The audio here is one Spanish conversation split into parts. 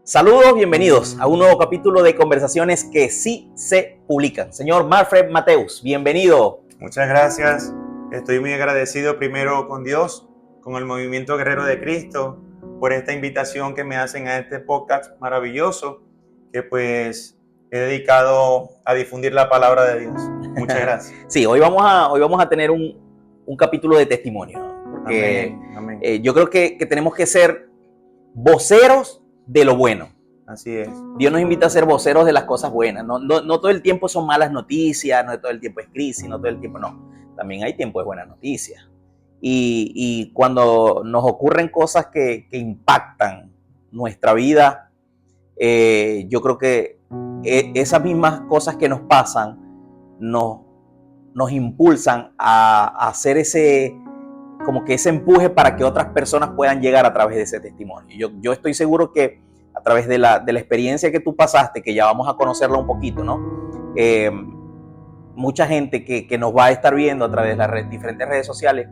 Saludos, bienvenidos a un nuevo capítulo de Conversaciones que sí se publican. Señor Marfred Mateus, bienvenido. Muchas gracias. Estoy muy agradecido primero con Dios, con el Movimiento Guerrero de Cristo, por esta invitación que me hacen a este podcast maravilloso, que pues he dedicado a difundir la palabra de Dios. Muchas gracias. Sí, hoy vamos a tener un capítulo de testimonio, porque Amén. Yo creo que tenemos que ser voceros de lo bueno. Así es. Dios nos invita a ser voceros de las cosas buenas. No todo el tiempo son malas noticias, no todo el tiempo es crisis, no todo el tiempo no. También hay tiempo de buenas noticias. Y cuando nos ocurren cosas que impactan nuestra vida, yo creo que esas mismas cosas que nos pasan nos impulsan a hacer ese empuje para que otras personas puedan llegar a través de ese testimonio. Yo estoy seguro que a través de la experiencia que tú pasaste, que ya vamos a conocerla un poquito, ¿no? Mucha gente que nos va a estar viendo a través de las diferentes redes sociales,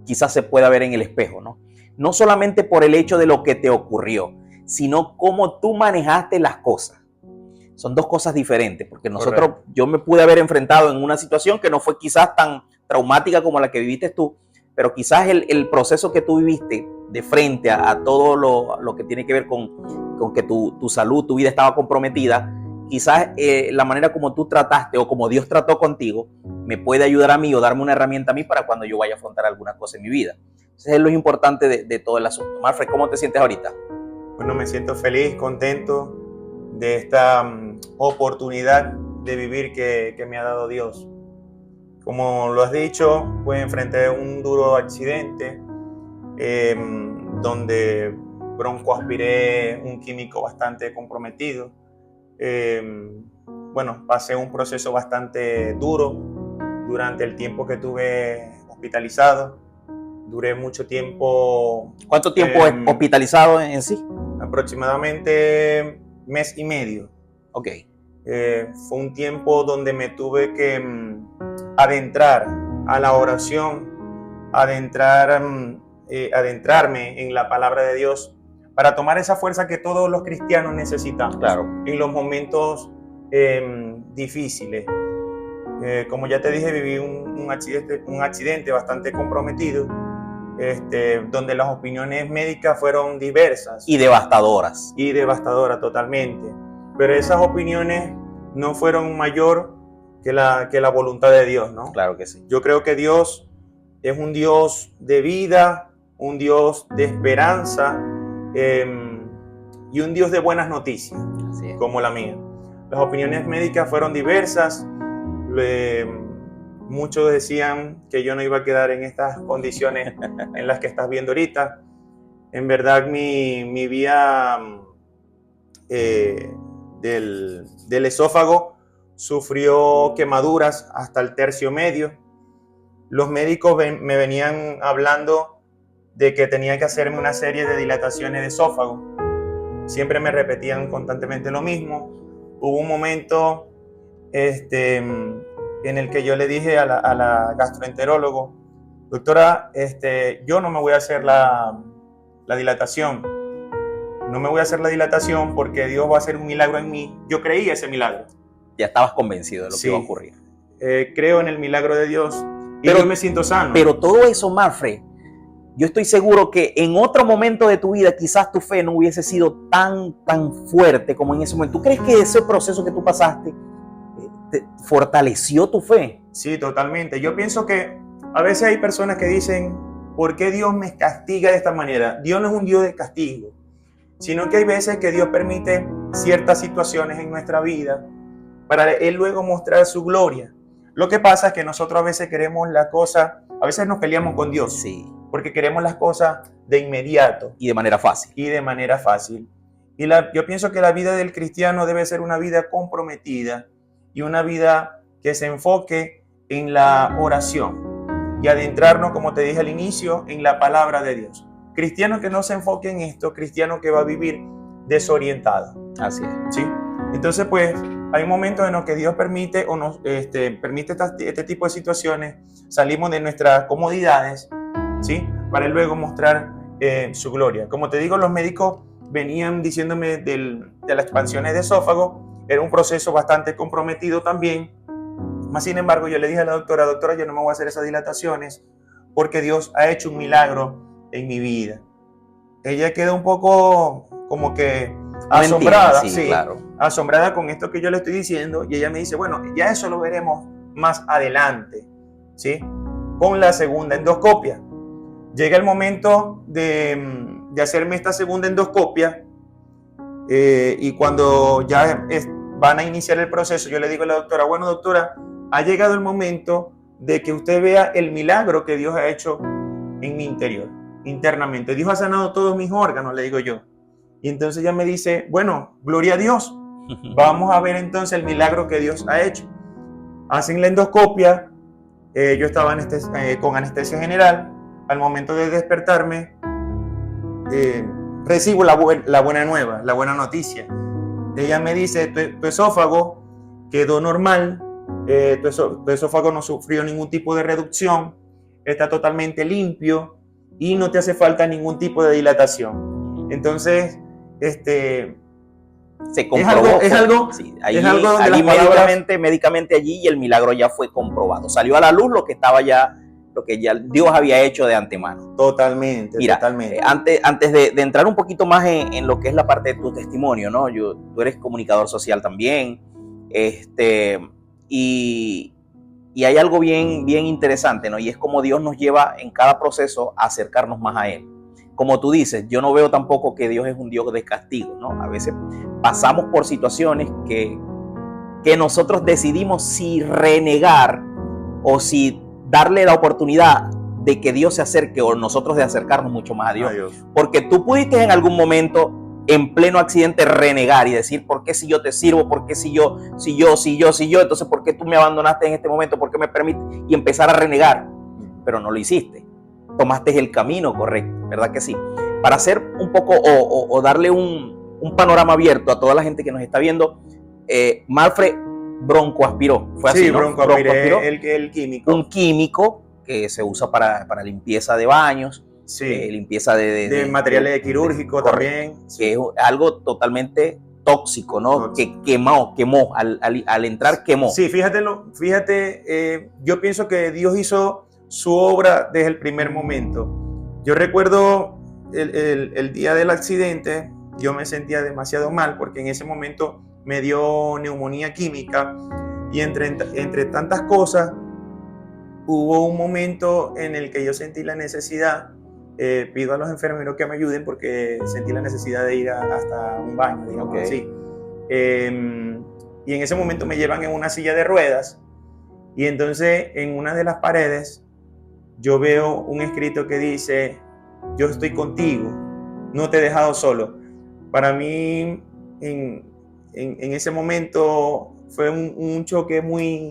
quizás se pueda ver en el espejo, ¿no? No solamente por el hecho de lo que te ocurrió, sino cómo tú manejaste las cosas. Son dos cosas diferentes, porque yo me pude haber enfrentado en una situación que no fue quizás tan traumática como la que viviste tú, pero quizás el proceso que tú viviste de frente a todo lo que tiene que ver con que tu salud, tu vida estaba comprometida, quizás la manera como tú trataste o como Dios trató contigo me puede ayudar a mí o darme una herramienta a mí para cuando yo vaya a afrontar alguna cosa en mi vida. Eso es lo importante de todo el asunto. Marfred, ¿cómo te sientes ahorita? Bueno, me siento feliz, contento de esta oportunidad de vivir que me ha dado Dios. Como lo has dicho, pues enfrenté un duro accidente donde broncoaspiré un químico bastante comprometido. Bueno, pasé un proceso bastante duro durante el tiempo que estuve hospitalizado. Duré mucho tiempo. ¿Cuánto tiempo hospitalizado en sí? Aproximadamente mes y medio. Ok. Fue un tiempo donde me tuve que adentrar a la oración, adentrarme en la palabra de Dios para tomar esa fuerza que todos los cristianos necesitamos. Claro. En los momentos difíciles. Como ya te dije, viví un accidente bastante comprometido, donde las opiniones médicas fueron diversas. Y devastadoras. Y devastadoras totalmente. Pero esas opiniones no fueron mayor que la voluntad de Dios, ¿no? Claro que sí. Yo creo que Dios es un Dios de vida, un Dios de esperanza y un Dios de buenas noticias, como la mía. Las opiniones médicas fueron diversas. Muchos decían que yo no iba a quedar en estas condiciones en las que estás viendo ahorita. En verdad, mi vía del esófago sufrió quemaduras hasta el tercio medio. Los médicos me venían hablando de que tenía que hacerme una serie de dilataciones de esófago. Siempre me repetían constantemente lo mismo. Hubo un momento en el que yo le dije a la gastroenterólogo: doctora, yo no me voy a hacer la dilatación. No me voy a hacer la dilatación porque Dios va a hacer un milagro en mí. Yo creí ese milagro. Ya estabas convencido de lo que iba a ocurrir. Creo en el milagro de Dios y yo me siento sano. Pero todo eso, Marfred, yo estoy seguro que en otro momento de tu vida quizás tu fe no hubiese sido tan fuerte como en ese momento. ¿Tú crees que ese proceso que tú pasaste te fortaleció tu fe? Sí, totalmente. Yo pienso que a veces hay personas que dicen: ¿por qué Dios me castiga de esta manera? Dios no es un Dios de castigo, sino que hay veces que Dios permite ciertas situaciones en nuestra vida para Él luego mostrar su gloria. Lo que pasa es que nosotros a veces queremos la cosa, a veces nos peleamos con Dios, sí, porque queremos las cosas de inmediato. Y de manera fácil. Y yo pienso que la vida del cristiano debe ser una vida comprometida y una vida que se enfoque en la oración y adentrarnos, como te dije al inicio, en la palabra de Dios. Cristiano que no se enfoque en esto, cristiano que va a vivir desorientado. Así es. ¿Sí? Entonces, pues, hay momentos en los que Dios permite o nos permite este tipo de situaciones. Salimos de nuestras comodidades, ¿sí? Para luego mostrar su gloria. Como te digo, los médicos venían diciéndome de las expansiones de esófago. Era un proceso bastante comprometido también. Más sin embargo, yo le dije a la doctora, doctora, yo no me voy a hacer esas dilataciones porque Dios ha hecho un milagro en mi vida. Ella quedó un poco como que asombrada, entiende, sí, sí, claro. asombrada con esto que yo le estoy diciendo, y ella me dice, bueno, ya eso lo veremos más adelante, ¿sí? Con la segunda endoscopia. Llega el momento de hacerme esta segunda endoscopia, y cuando ya van a iniciar el proceso, yo le digo a la doctora, bueno, doctora, ha llegado el momento de que usted vea el milagro que Dios ha hecho en mi interior, internamente. Dios ha sanado todos mis órganos, le digo yo. Y entonces ella me dice, bueno, gloria a Dios, vamos a ver entonces el milagro que Dios ha hecho. Hacen la endoscopia, yo estaba con anestesia general. Al momento de despertarme, recibo la buena nueva, la buena noticia. Ella me dice, tu esófago quedó normal, tu esófago no sufrió ningún tipo de reducción, está totalmente limpio y no te hace falta ningún tipo de dilatación. Entonces, se comprobó. Sí, allí médicamente allí, y el milagro ya fue comprobado. Salió a la luz lo que ya Dios había hecho de antemano. Totalmente. Mira, totalmente. Antes de entrar un poquito más en lo que es la parte de tu testimonio, ¿no? Tú eres comunicador social también, y hay algo bien interesante, ¿no? Y es como Dios nos lleva en cada proceso a acercarnos más a Él. Como tú dices, yo no veo tampoco que Dios es un Dios de castigo, ¿no? A veces pasamos por situaciones que nosotros decidimos si renegar o si darle la oportunidad de que Dios se acerque o nosotros de acercarnos mucho más a Dios. Porque tú pudiste en algún momento, en pleno accidente, renegar y decir, ¿por qué si yo te sirvo? ¿Por qué si yo? Entonces, ¿por qué tú me abandonaste en este momento? ¿Por qué me permites? Y empezar a renegar. Pero no lo hiciste. Tomaste el camino correcto, ¿verdad que sí? Para hacer un poco o darle un panorama abierto a toda la gente que nos está viendo, Malfred broncoaspiró. Fue así, sí, ¿no? Broncoaspiré el químico. Un químico que se usa para limpieza de baños, sí. Limpieza de materiales quirúrgicos también. Sí. Que es algo totalmente tóxico, ¿no? Tóxico. Que quemó, al entrar quemó. Sí, fíjate, yo pienso que Dios hizo su obra desde el primer momento. Yo recuerdo el día del accidente, yo me sentía demasiado mal porque en ese momento me dio neumonía química y entre tantas cosas hubo un momento en el que yo sentí la necesidad, pido a los enfermeros que me ayuden porque sentí la necesidad de ir hasta un baño, digamos así. Y en ese momento me llevan en una silla de ruedas y entonces en una de las paredes yo veo un escrito que dice, yo estoy contigo, no te he dejado solo. Para mí en ese momento fue un choque muy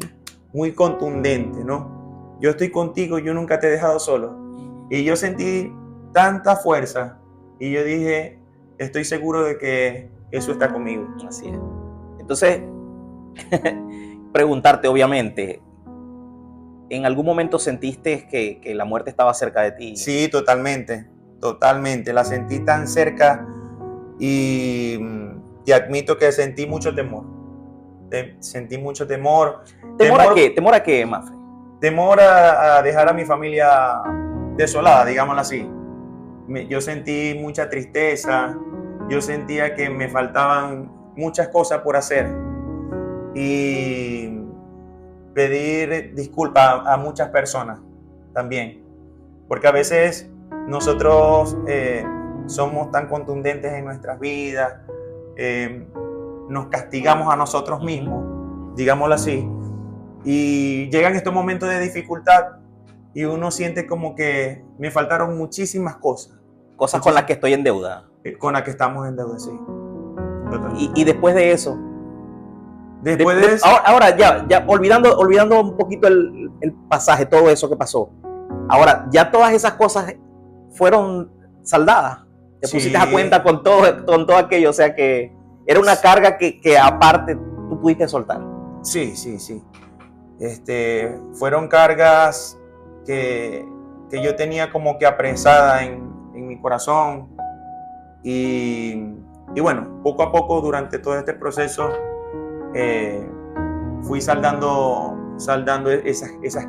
contundente, ¿no? Yo estoy contigo, yo nunca te he dejado solo. Y yo sentí tanta fuerza y yo dije, estoy seguro de que Jesús está conmigo. Así es. Entonces, preguntarte, obviamente, ¿en algún momento sentiste que la muerte estaba cerca de ti? Sí, totalmente. La sentí tan cerca y admito que sentí mucho temor. ¿Temor a qué? ¿Temor a qué, Mafre? Temor a dejar a mi familia desolada, digámoslo así. Yo sentí mucha tristeza, yo sentía que me faltaban muchas cosas por hacer y pedir disculpas a muchas personas también, porque a veces nosotros somos tan contundentes en nuestras vidas, nos castigamos a nosotros mismos, digámoslo así, y llegan estos momentos de dificultad y uno siente como que me faltaron muchísimas cosas. Cosas con las que estoy en deuda. Con las que estamos en deuda, sí. Y después de eso. Después de eso. Ahora ya olvidando un poquito el pasaje, todo eso que pasó. Ahora, ya todas esas cosas fueron saldadas. Te pusiste a cuenta con todo aquello. O sea que era una carga que aparte tú pudiste soltar. Sí. Fueron cargas que yo tenía como que apresada en mi corazón y Y bueno, poco a poco durante todo este proceso fui saldando esas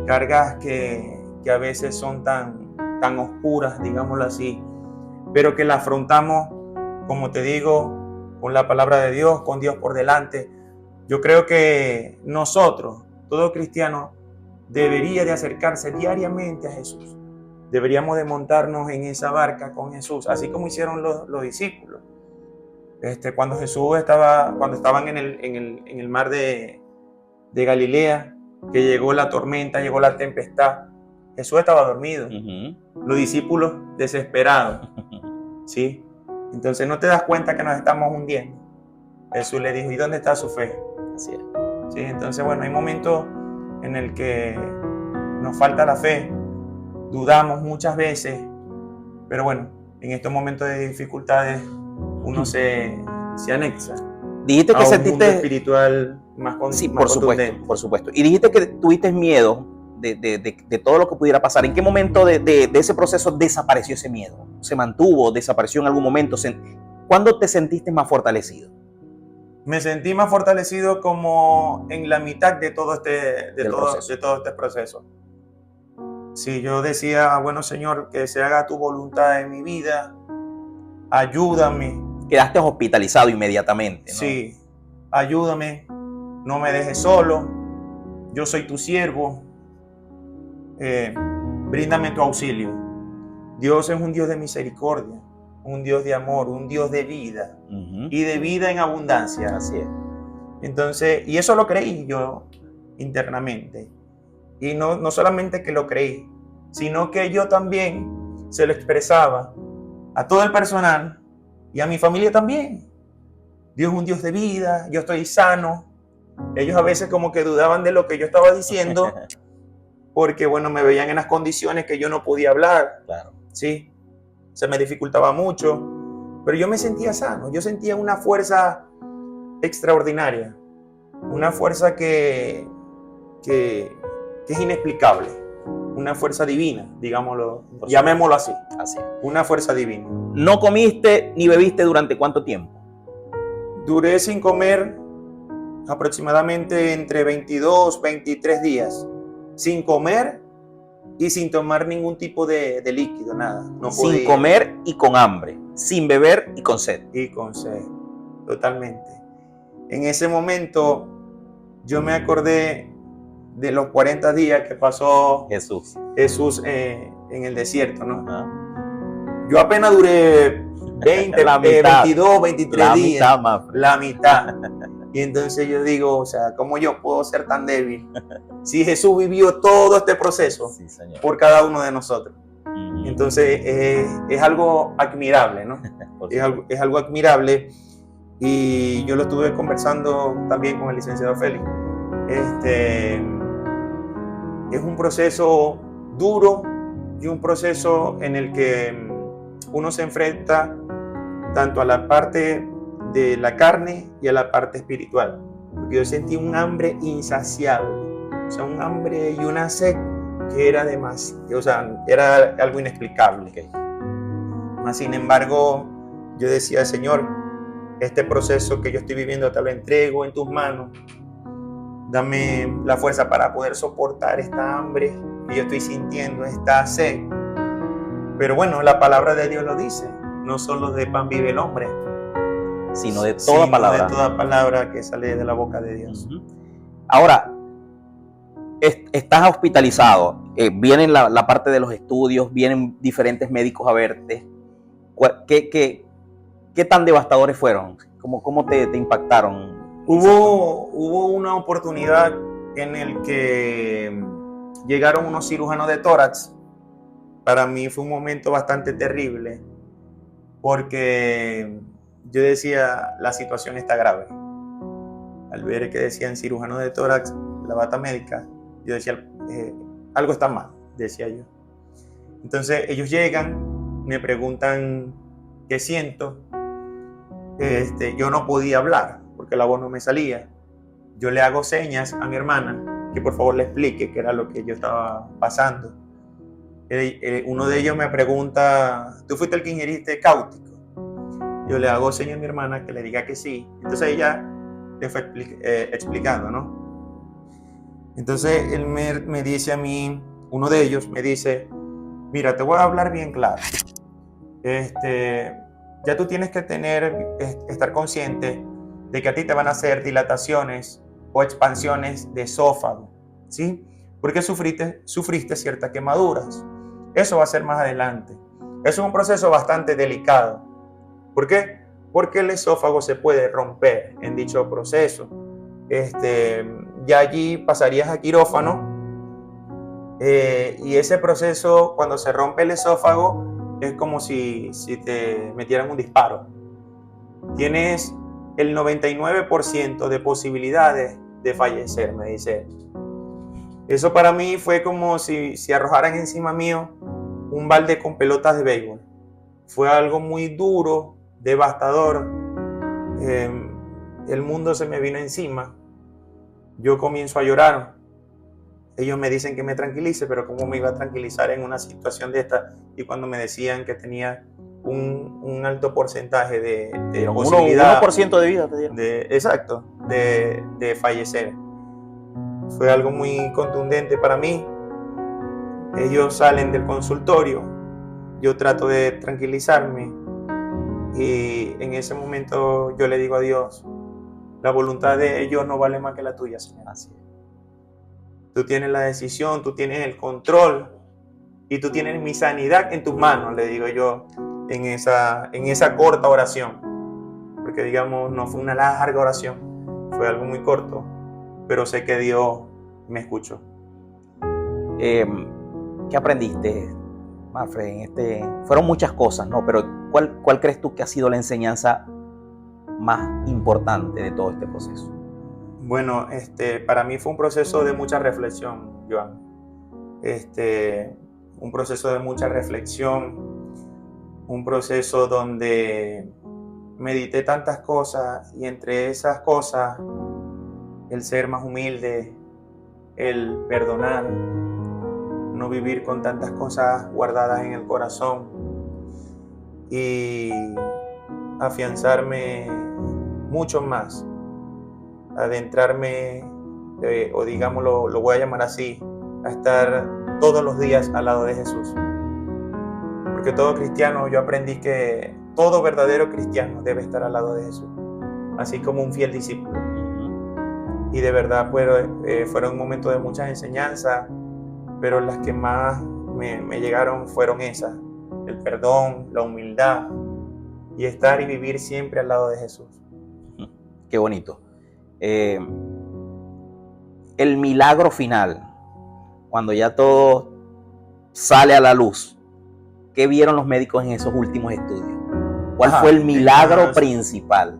cargas que a veces son tan oscuras, digámoslo así, pero que las afrontamos, como te digo, con la palabra de Dios, con Dios por delante. Yo creo que nosotros, todo cristiano, debería de acercarse diariamente a Jesús. Deberíamos de montarnos en esa barca con Jesús, así como hicieron los discípulos. Cuando estaban en el mar de Galilea, que llegó la tormenta, llegó la tempestad, Jesús estaba dormido. Los discípulos desesperados, ¿sí? Entonces no te das cuenta que nos estamos hundiendo. Jesús le dijo, ¿y dónde está su fe? Así es. ¿Sí? Entonces, bueno, hay momentos en el que nos falta la fe, dudamos muchas veces, pero bueno, en estos momentos de dificultades uno se anexa. Dijiste que a un sentiste mundo espiritual más sí, más por contundente. supuesto. Y dijiste que tuviste miedo de todo lo que pudiera pasar. ¿En qué momento de ese proceso desapareció ese miedo? ¿Se mantuvo? ¿Desapareció en algún momento? ¿Cuándo te sentiste más fortalecido? Me sentí más fortalecido como en la mitad de todo este proceso. Sí, yo decía, bueno, Señor, que se haga tu voluntad en mi vida, ayúdame. Quedaste hospitalizado inmediatamente, ¿no? Sí, ayúdame, no me dejes solo, yo soy tu siervo, bríndame tu auxilio. Dios es un Dios de misericordia, un Dios de amor, un Dios de vida, y de vida en abundancia. Así es. Entonces, y eso lo creí yo internamente. Y no solamente que lo creí, sino que yo también se lo expresaba a todo el personal y a mi familia también. Dios es un Dios de vida, yo estoy sano. Ellos a veces como que dudaban de lo que yo estaba diciendo, porque bueno, me veían en las condiciones que yo no podía hablar. Claro. Sí, se me dificultaba mucho, pero yo me sentía sano, yo sentía una fuerza extraordinaria, una fuerza que es inexplicable, una fuerza divina, digámoslo, llamémoslo así. Así es. Una fuerza divina. ¿No comiste ni bebiste durante cuánto tiempo? Duré sin comer aproximadamente entre 22, 23 días, sin comer y sin tomar ningún tipo de líquido, nada. No podía. Sin comer y con hambre, sin beber y con sed. Y con sed, totalmente. En ese momento yo me acordé de los 40 días que pasó Jesús en el desierto, ¿no? Yo apenas duré 22, 23 días. La mitad. Y entonces yo digo, o sea, ¿cómo yo puedo ser tan débil? Si Jesús vivió todo este proceso por cada uno de nosotros. Entonces es algo admirable, ¿no? Es algo admirable. Y yo lo estuve conversando también con el licenciado Félix. Es un proceso duro y un proceso en el que uno se enfrenta tanto a la parte de la carne y a la parte espiritual. Porque yo sentí un hambre insaciable, o sea, un hambre y una sed que era demasiado, o sea, era algo inexplicable. Mas, sin embargo, yo decía, Señor, este proceso que yo estoy viviendo te lo entrego en tus manos. Dame la fuerza para poder soportar esta hambre que yo estoy sintiendo, esta sed. Pero bueno, la palabra de Dios lo dice, no solo de pan vive el hombre, sino de toda palabra. De toda palabra que sale de la boca de Dios. Ahora, estás hospitalizado, viene la parte de los estudios, vienen diferentes médicos a verte. ¿Qué tan devastadores fueron? ¿Cómo te impactaron? Hubo una oportunidad en el que llegaron unos cirujanos de tórax. Para mí fue un momento bastante terrible porque yo decía, la situación está grave. Al ver que decían cirujano de tórax, la bata médica, yo decía, algo está mal, decía yo. Entonces ellos llegan, me preguntan qué siento. Yo no podía hablar porque la voz no me salía. Yo le hago señas a mi hermana que por favor le explique qué era lo que yo estaba pasando. Uno de ellos me pregunta, ¿tú fuiste el que ingeriste cáustico? Yo le hago señas a mi hermana que le diga que sí. Entonces ella le fue explicando, ¿no? Entonces él me dice a mí, uno de ellos me dice, mira, te voy a hablar bien claro. Ya tú tienes que estar consciente de que a ti te van a hacer dilataciones o expansiones de esófago, ¿sí? Porque sufriste ciertas quemaduras. Eso va a ser más adelante. Es un proceso bastante delicado. ¿Por qué? Porque el esófago se puede romper en dicho proceso. Ya allí pasarías a quirófano y ese proceso, cuando se rompe el esófago, es como si te metieran un disparo. Tienes el 99% de posibilidades de fallecer, me dice él. Eso para mí fue como si arrojaran encima mío un balde con pelotas de béisbol. Fue algo muy duro, devastador. El mundo se me vino encima. Yo comienzo a llorar. Ellos me dicen que me tranquilice, pero ¿cómo me iba a tranquilizar en una situación de esta? Y cuando me decían que tenía un alto porcentaje de posibilidad... 1% de vida te dieron. Exacto, de fallecer. Fue algo muy contundente para mí. Ellos salen del consultorio. Yo trato de tranquilizarme. Y en ese momento yo le digo a Dios, la voluntad de ellos no vale más que la tuya, Señor. Así es. Tú tienes la decisión, tú tienes el control y tú tienes mi sanidad en tus manos, le digo yo en esa corta oración. Porque digamos, no fue una larga oración, fue algo muy corto, pero sé que Dios me escuchó. ¿Qué aprendiste, Manfred? Fueron muchas cosas, ¿no? Pero ¿cuál crees tú que ha sido la enseñanza más importante de todo este proceso? Bueno, para mí fue un proceso de mucha reflexión, Joan. Un proceso de mucha reflexión, un proceso donde medité tantas cosas y entre esas cosas el ser más humilde, el perdonar, no vivir con tantas cosas guardadas en el corazón y afianzarme mucho más, adentrarme, o digámoslo, lo voy a llamar así, a estar todos los días al lado de Jesús. Porque todo cristiano, yo aprendí que todo verdadero cristiano debe estar al lado de Jesús, así como un fiel discípulo. Y de verdad fueron momentos de muchas enseñanzas, pero las que más me llegaron fueron esas: el perdón, la humildad y estar y vivir siempre al lado de Jesús. Qué bonito. El milagro final, cuando ya todo sale a la luz, ¿qué vieron los médicos en esos últimos estudios? ¿Cuál fue el milagro principal?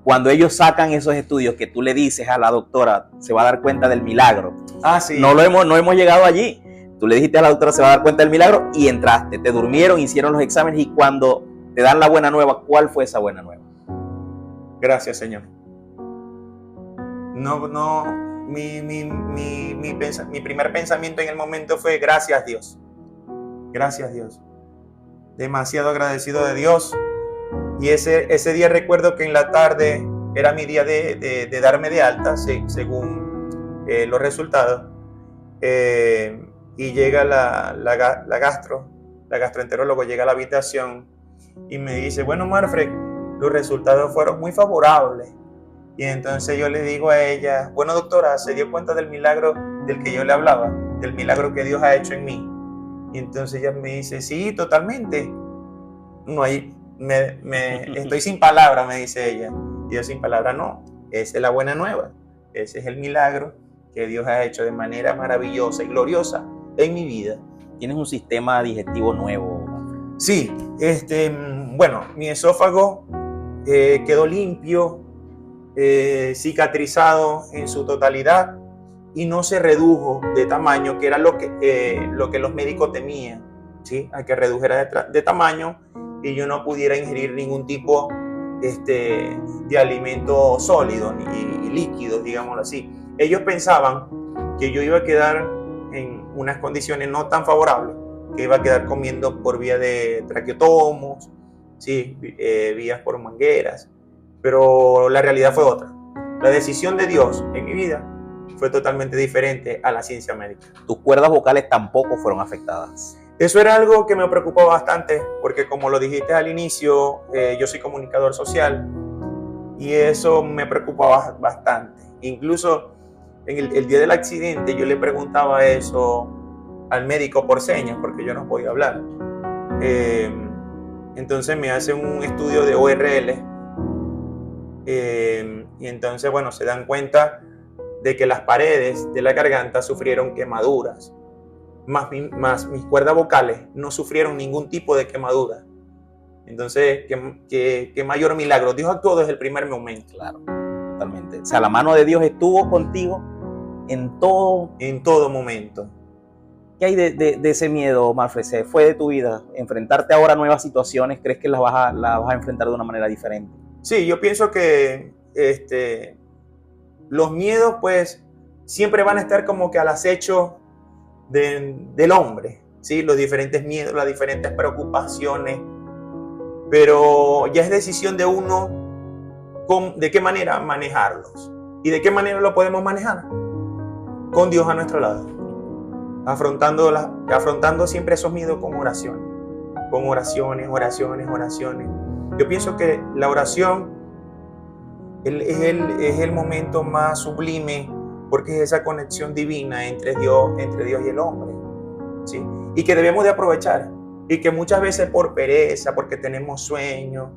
Cuando ellos sacan esos estudios que tú le dices a la doctora, se va a dar cuenta del milagro. Sí. No hemos llegado allí. Tú le dijiste a la doctora, se va a dar cuenta del milagro, y entraste, te durmieron, hicieron los exámenes, y cuando te dan la buena nueva, ¿cuál fue esa buena nueva? Gracias, Señor. Mi primer pensamiento en el momento fue gracias, Dios. Gracias, Dios. Demasiado agradecido de Dios. Y ese día recuerdo que en la tarde era mi día de darme de alta, según los resultados. Y llega la gastroenterólogo llega a la habitación y me dice, bueno, Manfred, los resultados fueron muy favorables. Y entonces yo le digo a ella, bueno, doctora, ¿se dio cuenta del milagro del que yo le hablaba? Del milagro que Dios ha hecho en mí. Y entonces ella me dice, sí, totalmente. No hay, estoy sin palabras, me dice ella. Y yo, sin palabras, no. Esa es la buena nueva. Ese es el milagro que Dios ha hecho de manera maravillosa y gloriosa en mi vida. ¿Tienes un sistema digestivo nuevo? Sí, bueno, mi esófago quedó limpio, cicatrizado en su totalidad y no se redujo de tamaño, que era lo que los médicos temían, ¿sí? A que redujera de tamaño y yo no pudiera ingerir ningún tipo de alimento sólido y líquido, digámoslo así. Ellos pensaban que yo iba a quedar en unas condiciones no tan favorables, que iba a quedar comiendo por vía de traqueotomos sí, vías por mangueras, pero la realidad fue otra. La decisión de Dios en mi vida fue totalmente diferente a la ciencia médica. Tus cuerdas vocales tampoco fueron afectadas. Eso era algo que me preocupaba bastante, porque como lo dijiste al inicio, yo soy comunicador social y eso me preocupaba bastante. Incluso en el día del accidente yo le preguntaba eso al médico por señas, porque yo no podía hablar. Entonces me hacen un estudio de ORL y entonces, bueno, se dan cuenta de que las paredes de la garganta sufrieron quemaduras, más mis cuerdas vocales no sufrieron ningún tipo de quemadura. Entonces, ¿qué mayor milagro? Dios actuó desde el primer momento. Claro, totalmente. O sea, la mano de Dios estuvo contigo en todo momento. ¿Qué hay de ese miedo, Manfred? ¿Se fue de tu vida? ¿Enfrentarte ahora a nuevas situaciones? ¿Crees que las vas a enfrentar de una manera diferente? Sí, yo pienso que los miedos pues siempre van a estar como que al acecho del hombre, ¿sí? Los diferentes miedos, las diferentes preocupaciones, pero ya es decisión de uno de qué manera manejarlos. ¿Y de qué manera lo podemos manejar? Con Dios a nuestro lado, afrontando siempre esos miedos con oraciones. Yo pienso que la oración es el momento más sublime, porque es esa conexión divina entre Dios y el hombre, ¿sí? Y que debemos de aprovechar, y que muchas veces por pereza, porque tenemos sueño,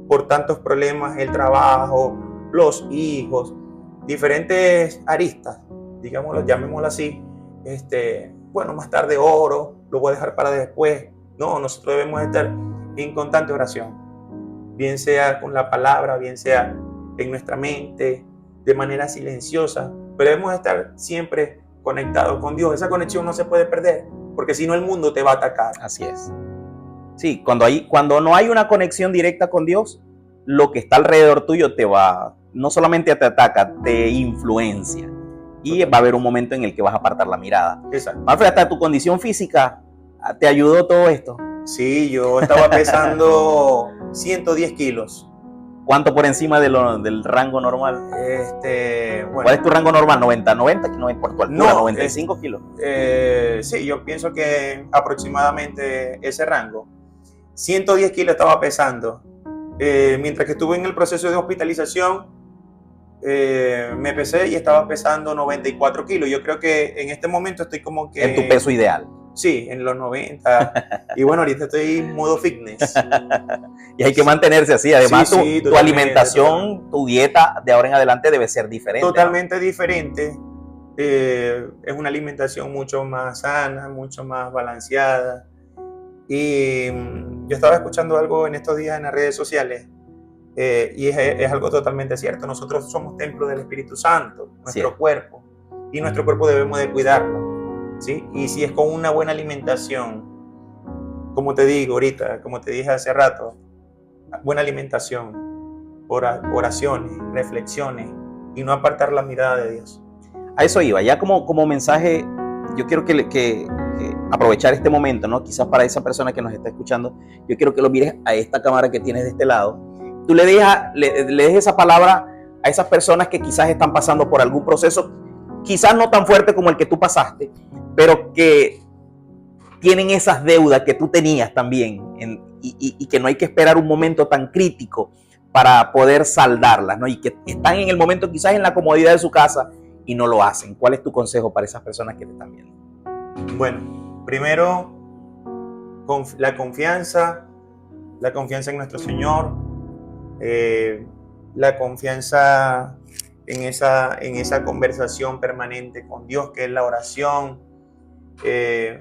por tantos problemas, el trabajo, los hijos, diferentes aristas, digámoslo, llamémoslo así, bueno, más tarde oro, lo voy a dejar para después. No, nosotros debemos estar en constante oración, bien sea con la palabra, bien sea en nuestra mente, de manera silenciosa, pero debemos estar siempre conectados con Dios. Esa conexión no se puede perder, porque si no el mundo te va a atacar. Así es. Sí, cuando no hay una conexión directa con Dios, lo que está alrededor tuyo no solamente te ataca, te influencia. Y va a haber un momento en el que vas a apartar la mirada. Exacto. Manfred, hasta tu condición física, ¿te ayudó todo esto? Sí, yo estaba pesando 110 kilos. ¿Cuánto por encima del rango normal? Bueno, ¿cuál es tu rango normal? ¿90 por tu altura? No, 95 kilos. Sí, yo pienso que aproximadamente ese rango. 110 kilos estaba pesando. Mientras que estuve en el proceso de hospitalización, me pesé y estaba pesando 94 kilos. Yo creo que en este momento estoy como que... En tu peso ideal. Sí, en los 90. Y bueno, ahorita estoy en modo fitness. Y hay que mantenerse así. Además, sí, tu alimentación, tu dieta de ahora en adelante debe ser diferente. Totalmente, ¿no? Diferente. Es una alimentación mucho más sana, mucho más balanceada. Y yo estaba escuchando algo en estos días en las redes sociales y es algo totalmente cierto. Nosotros somos templo del Espíritu Santo, nuestro cuerpo, y nuestro cuerpo debemos de cuidarlo, ¿sí? Y si es con una buena alimentación, como te digo ahorita, como te dije hace rato, buena alimentación, oraciones, reflexiones y no apartar la mirada de Dios. A eso iba, ya como mensaje, yo quiero que aprovechar este momento, ¿no? Quizás para esa persona que nos está escuchando, yo quiero que lo mires a esta cámara que tienes de este lado. Tú le des esa palabra a esas personas que quizás están pasando por algún proceso, quizás no tan fuerte como el que tú pasaste, pero que tienen esas deudas que tú tenías también y que no hay que esperar un momento tan crítico para poder saldarlas, ¿no? Y que están en el momento quizás en la comodidad de su casa y no lo hacen. ¿Cuál es tu consejo para esas personas que te están viendo? Bueno, primero, la confianza en nuestro Señor, la confianza en esa conversación permanente con Dios, que es la oración,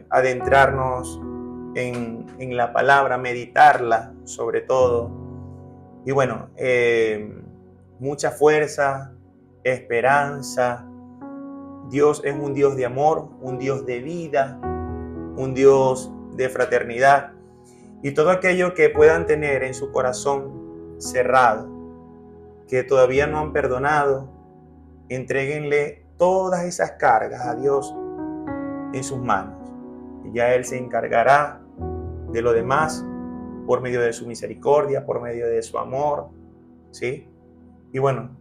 adentrarnos en la palabra, meditarla sobre todo. Y bueno, mucha fuerza, esperanza. Dios es un Dios de amor, un Dios de vida, un Dios de fraternidad. Y todo aquello que puedan tener en su corazón cerrado, que todavía no han perdonado, entréguenle todas esas cargas a Dios en sus manos. Y ya Él se encargará de lo demás, por medio de su misericordia, por medio de su amor, ¿sí? Y bueno,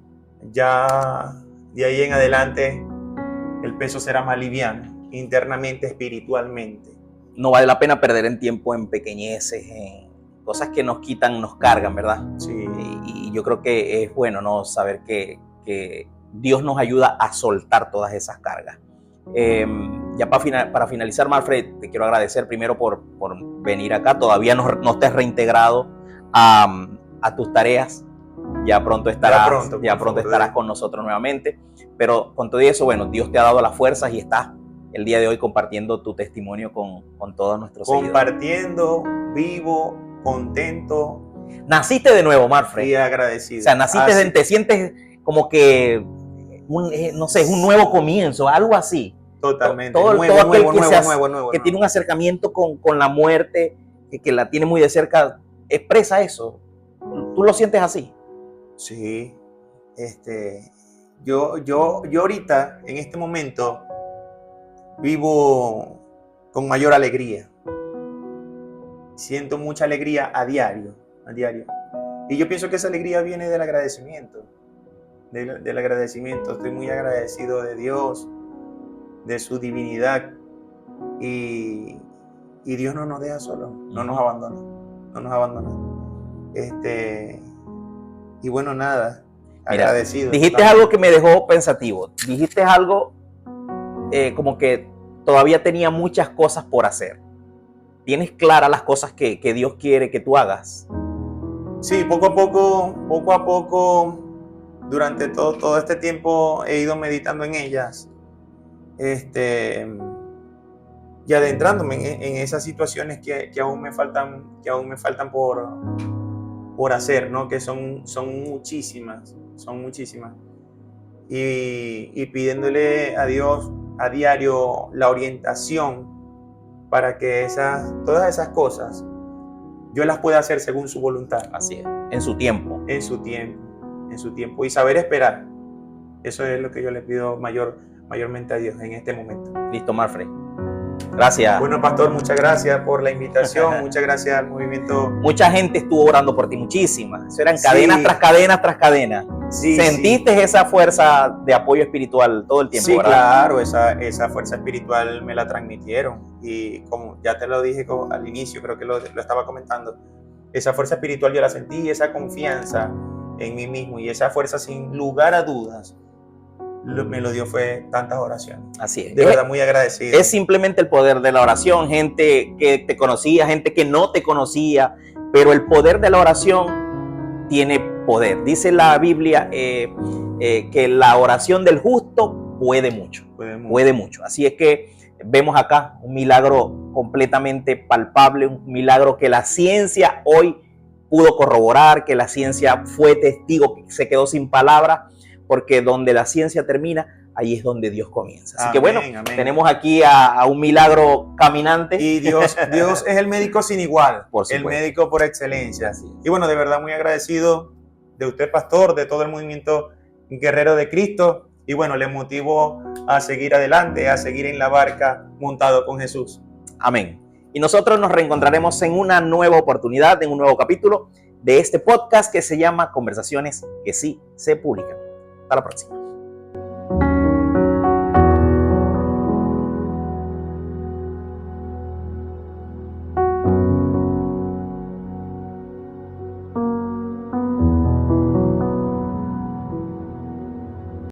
ya de ahí en adelante el peso será más liviano, internamente, espiritualmente. No vale la pena perder en tiempo en pequeñeces, en cosas que nos quitan, nos cargan, ¿verdad? Sí. Y yo creo que es bueno, ¿no?, saber que Dios nos ayuda a soltar todas esas cargas. Ya para finalizar, Manfred, te quiero agradecer primero por venir acá. Todavía no te has reintegrado a tus tareas. Ya pronto estarás, estarás con nosotros nuevamente. Pero con todo eso, bueno, Dios te ha dado las fuerzas y estás el día de hoy compartiendo tu testimonio con todos nuestros seguidores. Compartiendo, vivo, contento. Naciste de nuevo, Manfred. Y agradecido. O sea, naciste, te sientes como que, no sé, es un nuevo comienzo, algo así. Totalmente. Todo aquel nuevo, que tiene un acercamiento con la muerte, que la tiene muy de cerca, expresa eso. ¿Tú lo sientes así? Sí. Yo ahorita, en este momento, vivo con mayor alegría. Siento mucha alegría a diario. Y yo pienso que esa alegría viene del agradecimiento. Del agradecimiento. Estoy muy agradecido de Dios, de su divinidad. Y Dios no nos deja solos, no nos abandona. Y bueno, nada, agradecido. Mira, dijiste algo que me dejó pensativo. Dijiste algo como que todavía tenía muchas cosas por hacer. ¿Tienes claras las cosas que Dios quiere que tú hagas? Sí, poco a poco, durante todo este tiempo he ido meditando en ellas. Y adentrándome en esas situaciones que aún me faltan por hacer, ¿no? Que son muchísimas. Y pidiéndole a Dios a diario la orientación para que todas esas cosas yo las pueda hacer según su voluntad. Así es, en su tiempo. En su tiempo. Y saber esperar. Eso es lo que yo le pido mayormente a Dios en este momento. Listo, Manfred. Gracias. Bueno, pastor, muchas gracias por la invitación. Muchas gracias al movimiento. Mucha gente estuvo orando por ti, muchísimas. Eso eran cadenas tras cadenas tras cadenas. Sí, ¿Sentiste esa fuerza de apoyo espiritual todo el tiempo? Sí, ¿verdad? Claro, esa fuerza espiritual me la transmitieron. Y como ya te lo dije al inicio, creo que lo estaba comentando, esa fuerza espiritual yo la sentí, esa confianza en mí mismo y esa fuerza sin lugar a dudas. Me lo dio fue tantas oraciones. Así es. De verdad, muy agradecido. Es simplemente el poder de la oración. Gente que te conocía, gente que no te conocía, pero el poder de la oración tiene poder. Dice la Biblia que la oración del justo puede mucho. Puede mucho. Así es que vemos acá un milagro completamente palpable, un milagro que la ciencia hoy pudo corroborar, que la ciencia fue testigo, que se quedó sin palabras. Porque donde la ciencia termina, ahí es donde Dios comienza. Así que bueno, tenemos aquí a un milagro caminante. Y Dios es el médico sin igual, el médico por excelencia. Y bueno, de verdad muy agradecido de usted, pastor, de todo el movimiento Guerrero de Cristo. Y bueno, le motivo a seguir adelante, a seguir en la barca montado con Jesús. Amén. Y nosotros nos reencontraremos en una nueva oportunidad, en un nuevo capítulo de este podcast que se llama Conversaciones que sí se publican. Hasta la próxima.